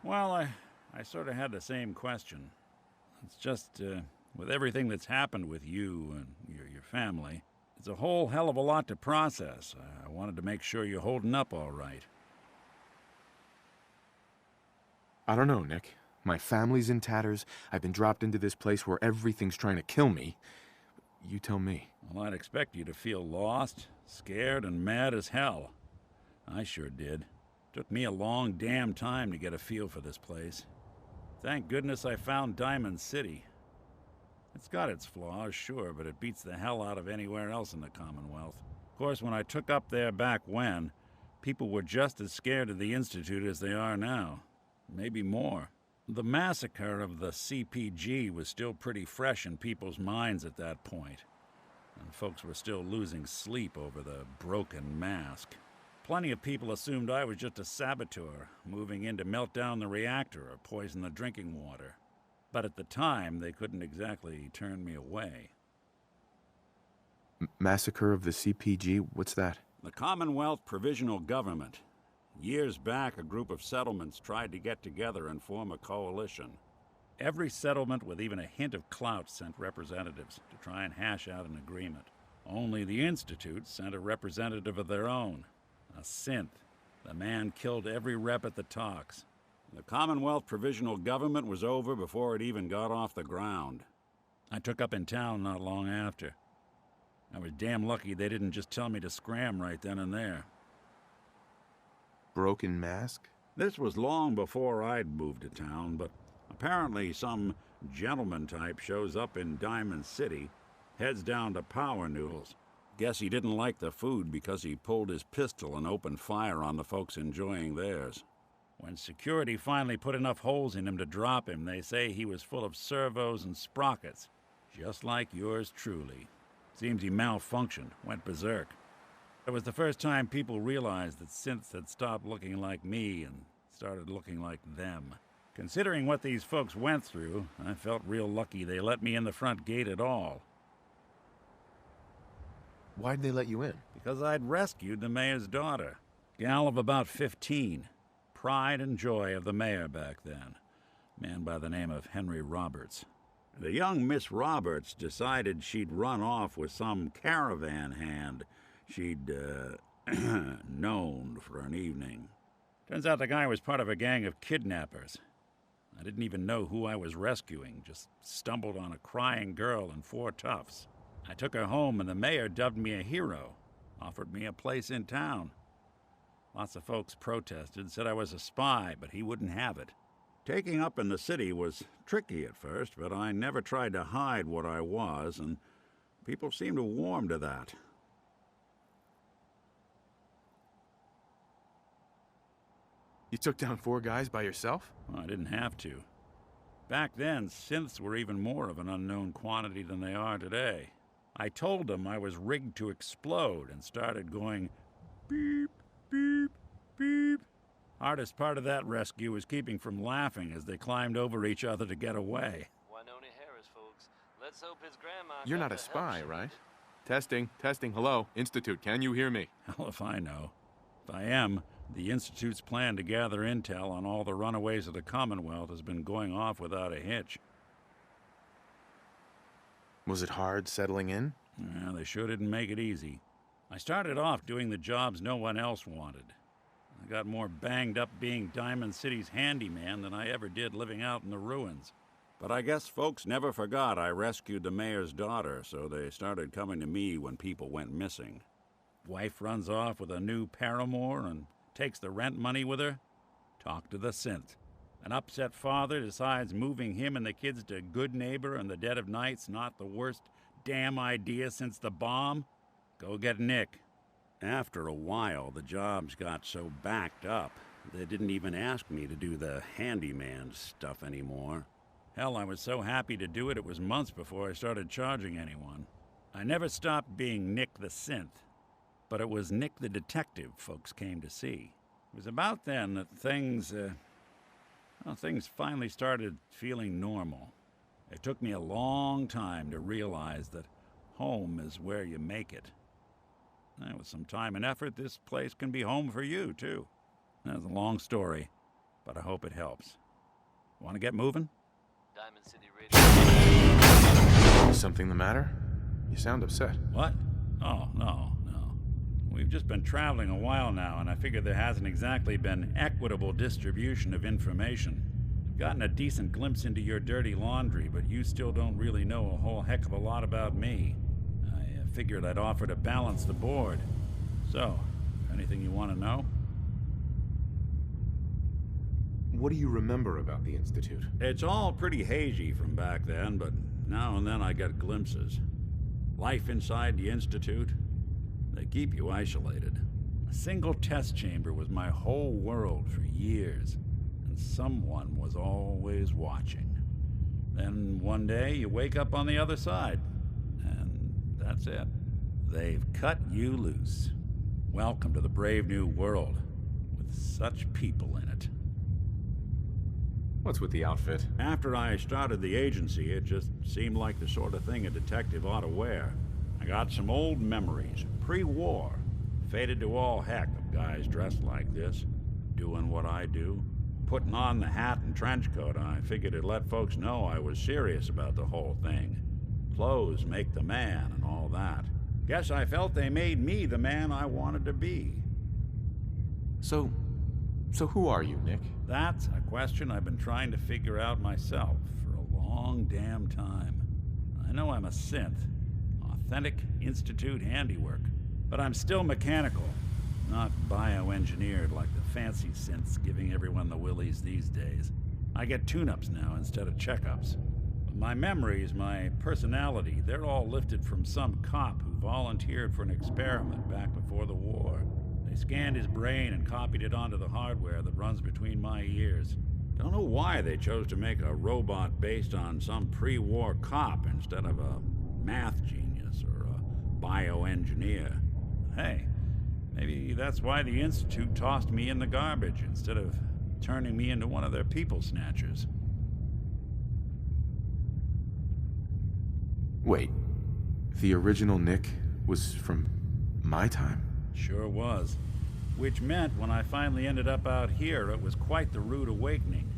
Well, I sort of had the same question. It's just, with everything that's happened with you and your family, it's a whole hell of a lot to process. I wanted to make sure you're holding up all right. I don't know, Nick. My family's in tatters. I've been dropped into this place where everything's trying to kill me. You tell me. Well, I'd expect you to feel lost, scared, and mad as hell. I sure did. Took me a long damn time to get a feel for this place. Thank goodness I found Diamond City. It's got its flaws, sure, but it beats the hell out of anywhere else in the Commonwealth. Of course, when I took up there back when, people were just as scared of the Institute as they are now. Maybe more. The massacre of the CPG was still pretty fresh in people's minds at that point, and folks were still losing sleep over the broken mask. Plenty of people assumed I was just a saboteur, moving in to melt down the reactor or poison the drinking water. But at the time, they couldn't exactly turn me away. Massacre of the CPG? What's that? The Commonwealth Provisional Government. Years back, a group of settlements tried to get together and form a coalition. Every settlement with even a hint of clout sent representatives to try and hash out an agreement. Only the Institute sent a representative of their own, a synth. The man killed every rep at the talks. The Commonwealth Provisional Government was over before it even got off the ground. I took up in town not long after. I was damn lucky they didn't just tell me to scram right then and there. Broken mask? This was long before I'd moved to town, but apparently some gentleman type shows up in Diamond City, heads down to Power Noodles. Guess he didn't like the food because he pulled his pistol and opened fire on the folks enjoying theirs. When security finally put enough holes in him to drop him, they say he was full of servos and sprockets, just like yours truly. Seems he malfunctioned, went berserk. It was the first time people realized that synths had stopped looking like me and started looking like them. Considering what these folks went through, I felt real lucky they let me in the front gate at all. Why'd they let you in? Because I'd rescued the mayor's daughter. Gal of about 15. Pride and joy of the mayor back then. A man by the name of Henry Roberts. The young Miss Roberts decided she'd run off with some caravan hand she'd, known for an evening. Turns out the guy was part of a gang of kidnappers. I didn't even know who I was rescuing, just stumbled on a crying girl and 4 toughs. I took her home and the mayor dubbed me a hero, offered me a place in town. Lots of folks protested, said I was a spy, but he wouldn't have it. Taking up in the city was tricky at first, but I never tried to hide what I was, and people seemed to warm to that. You took down 4 guys by yourself? Well, I didn't have to. Back then, synths were even more of an unknown quantity than they are today. I told them I was rigged to explode and started going beep, beep, beep. Hardest part of that rescue was keeping from laughing as they climbed over each other to get away. Let's hope his grandma. You're not a spy, right? Testing. Hello, Institute, can you hear me? Hell if I know. If I am, the Institute's plan to gather intel on all the runaways of the Commonwealth has been going off without a hitch. Was it hard settling in? Yeah, they sure didn't make it easy. I started off doing the jobs no one else wanted. I got more banged up being Diamond City's handyman than I ever did living out in the ruins. But I guess folks never forgot I rescued the mayor's daughter, so they started coming to me when people went missing. Wife runs off with a new paramour and takes the rent money with her. Talk to the synth. An upset father decides moving him and the kids to Good Neighbor in the dead of night's not the worst damn idea since the bomb. Go get Nick. After a while, the jobs got so backed up, they didn't even ask me to do the handyman stuff anymore. Hell, I was so happy to do it, it was months before I started charging anyone. I never stopped being Nick the Synth, but it was Nick the Detective folks came to see. It was about then that things finally started feeling normal. It took me a long time to realize that home is where you make it. With some time and effort, this place can be home for you, too. That's a long story, but I hope it helps. Want to get moving? Diamond City Radio. Is something the matter? You sound upset. What? Oh, no. We've just been traveling a while now, and I figure there hasn't exactly been equitable distribution of information. I've gotten a decent glimpse into your dirty laundry, but you still don't really know a whole heck of a lot about me. I figured I'd offer to balance the board. So, anything you want to know? What do you remember about the Institute? It's all pretty hazy from back then, but now and then I get glimpses. Life inside the Institute, they keep you isolated. A single test chamber was my whole world for years, and someone was always watching. Then one day you wake up on the other side, and that's it. They've cut you loose. Welcome to the brave new world, with such people in it. What's with the outfit? After I started the agency, it just seemed like the sort of thing a detective ought to wear. I got some old memories, pre-war. Faded to all heck of guys dressed like this, doing what I do. Putting on the hat and trench coat, I figured it'd let folks know I was serious about the whole thing. Clothes make the man and all that. Guess I felt they made me the man I wanted to be. So who are you, Nick? That's a question I've been trying to figure out myself for a long damn time. I know I'm a synth, authentic Institute handiwork, but I'm still mechanical, not bioengineered like the fancy synths giving everyone the willies these days. I get tune-ups now instead of checkups. But my memories, my personality, they're all lifted from some cop who volunteered for an experiment back before the war. They scanned his brain and copied it onto the hardware that runs between my ears. Don't know why they chose to make a robot based on some pre-war cop instead of a math genius or a bioengineer. Hey, maybe that's why the Institute tossed me in the garbage instead of turning me into one of their people snatchers. Wait, the original Nick was from my time? Sure was. Which meant when I finally ended up out here, it was quite the rude awakening.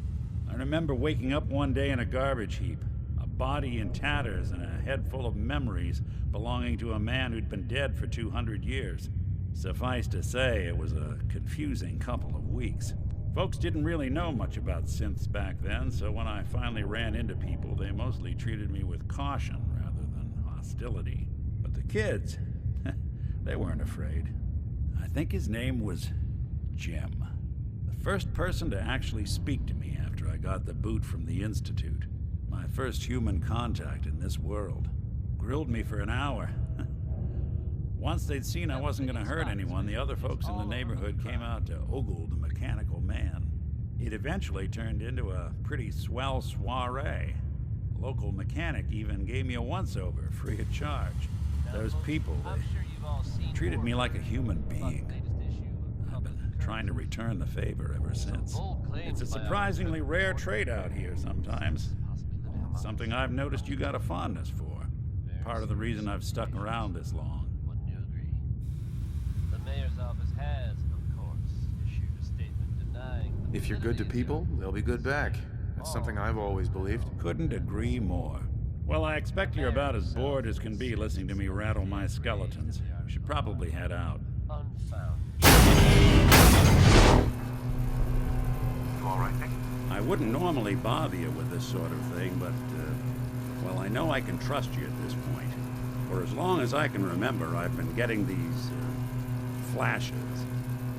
I remember waking up one day in a garbage heap, a body in tatters and a head full of memories belonging to a man who'd been dead for 200 years. Suffice to say, it was a confusing couple of weeks. Folks didn't really know much about synths back then, so when I finally ran into people, they mostly treated me with caution rather than hostility. But the kids, they weren't afraid. I think his name was Jim. The first person to actually speak to me after I got the boot from the Institute. My first human contact in this world. Grilled me for an hour. Once they'd seen I wasn't going to hurt anyone, the other folks in the neighborhood came out to ogle the mechanical man. It eventually turned into a pretty swell soiree. A local mechanic even gave me a once-over, free of charge. Those people, they treated me like a human being. I've been trying to return the favor ever since. It's a surprisingly rare trait out here sometimes. Something I've noticed you got a fondness for. Part of the reason I've stuck around this long. Wouldn't you agree? The mayor's office has, of course, issued a statement denying the If you're good to people, they'll be good back. That's something I've always believed. Couldn't agree more. Well, I expect you're about as bored as can be listening to me rattle my skeletons. We should probably head out. unfound. You all right, Nick? I wouldn't normally bother you with this sort of thing, but, well, I know I can trust you at this point. For as long as I can remember, I've been getting these, flashes.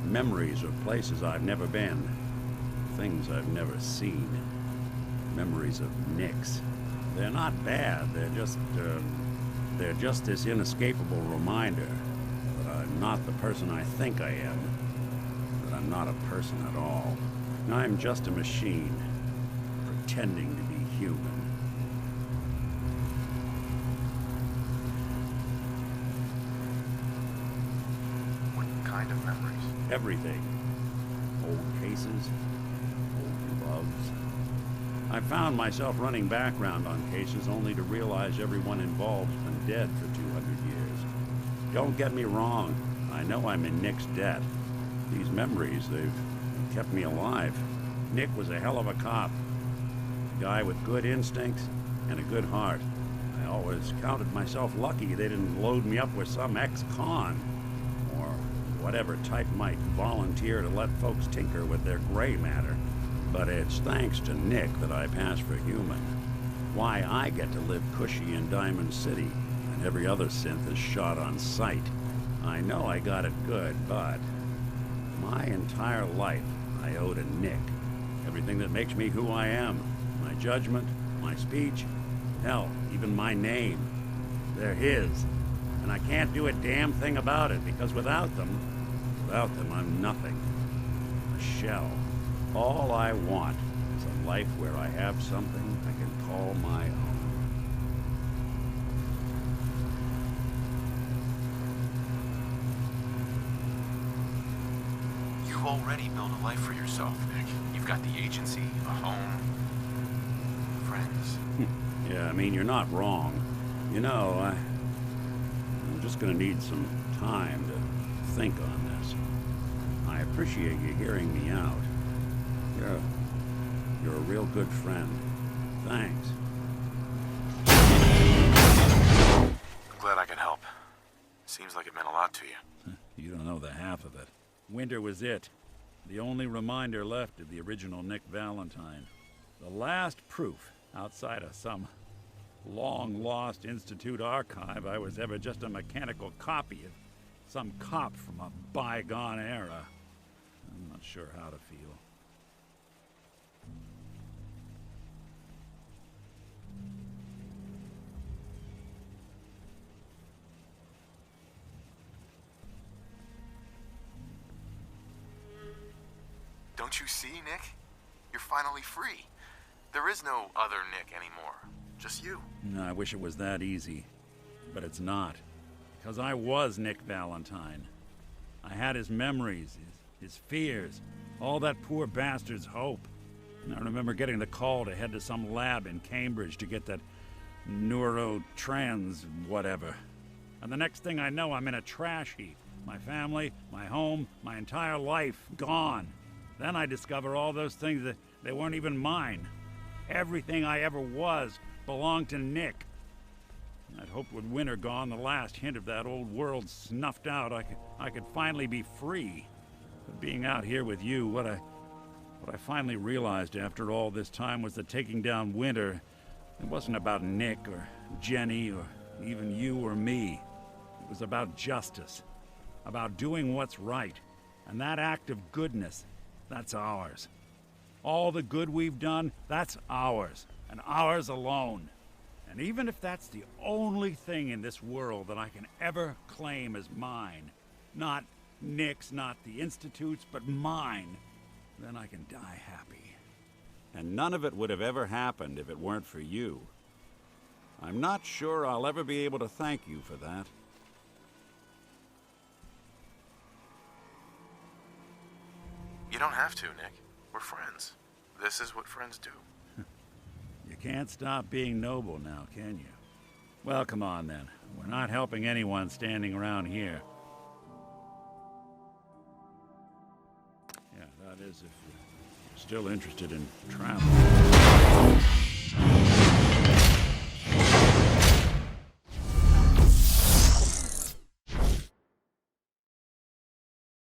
Memories of places I've never been. Things I've never seen. Memories of Nicks. They're not bad, they're just this inescapable reminder that I'm not the person I think I am. That I'm not a person at all. I'm just a machine, pretending to be human. What kind of memories? Everything. Old cases, old gloves. I found myself running background on cases only to realize everyone involved's been dead for 200 years. Don't get me wrong, I know I'm in Nick's debt. These memories, they've kept me alive. Nick was a hell of a cop. A guy with good instincts and a good heart. I always counted myself lucky they didn't load me up with some ex-con, or whatever type might volunteer to let folks tinker with their gray matter. But it's thanks to Nick that I pass for human. Why I get to live cushy in Diamond City, and every other synth is shot on sight. I know I got it good, but my entire life I owe to Nick. Everything that makes me who I am. My judgment, my speech, hell, even my name. They're his. And I can't do a damn thing about it, because without them, I'm nothing. A shell. All I want is a life where I have something I can call my own. You've already built a life for yourself, Nick. You've got the agency, a home, friends. Yeah, I mean, you're not wrong. You know, I'm just gonna need some time to think on this. I appreciate you hearing me out. You're a real good friend. Thanks. I'm glad I could help. Seems like it meant a lot to you. You don't know the half of it. Winter was it. The only reminder left of the original Nick Valentine. The last proof, outside of some long-lost Institute archive, I was ever just a mechanical copy of some cop from a bygone era. I'm not sure how to feel. Don't you see, Nick? You're finally free. There is no other Nick anymore. Just you. I wish it was that easy. But it's not. Because I was Nick Valentine. I had his memories, his fears, all that poor bastard's hope. And I remember getting the call to head to some lab in Cambridge to get that neurotrans whatever. And the next thing I know, I'm in a trash heap. My family, my home, my entire life gone. Then I discover all those things that they weren't even mine. Everything I ever was belonged to Nick. I'd hoped with winter gone, the last hint of that old world snuffed out, I could finally be free. But being out here with you, what I finally realized after all this time was that taking down Winter, it wasn't about Nick or Jenny or even you or me. It was about justice, about doing what's right. And that act of goodness, that's ours. All the good we've done, that's ours, and ours alone. And even if that's the only thing in this world that I can ever claim as mine, not Nick's, not the Institute's, but mine, then I can die happy. And none of it would have ever happened if it weren't for you. I'm not sure I'll ever be able to thank you for that. You don't have to, Nick. We're friends. This is what friends do. You can't stop being noble now, can you? Well, come on then. We're not helping anyone standing around here. Yeah, that is if you're still interested in travel.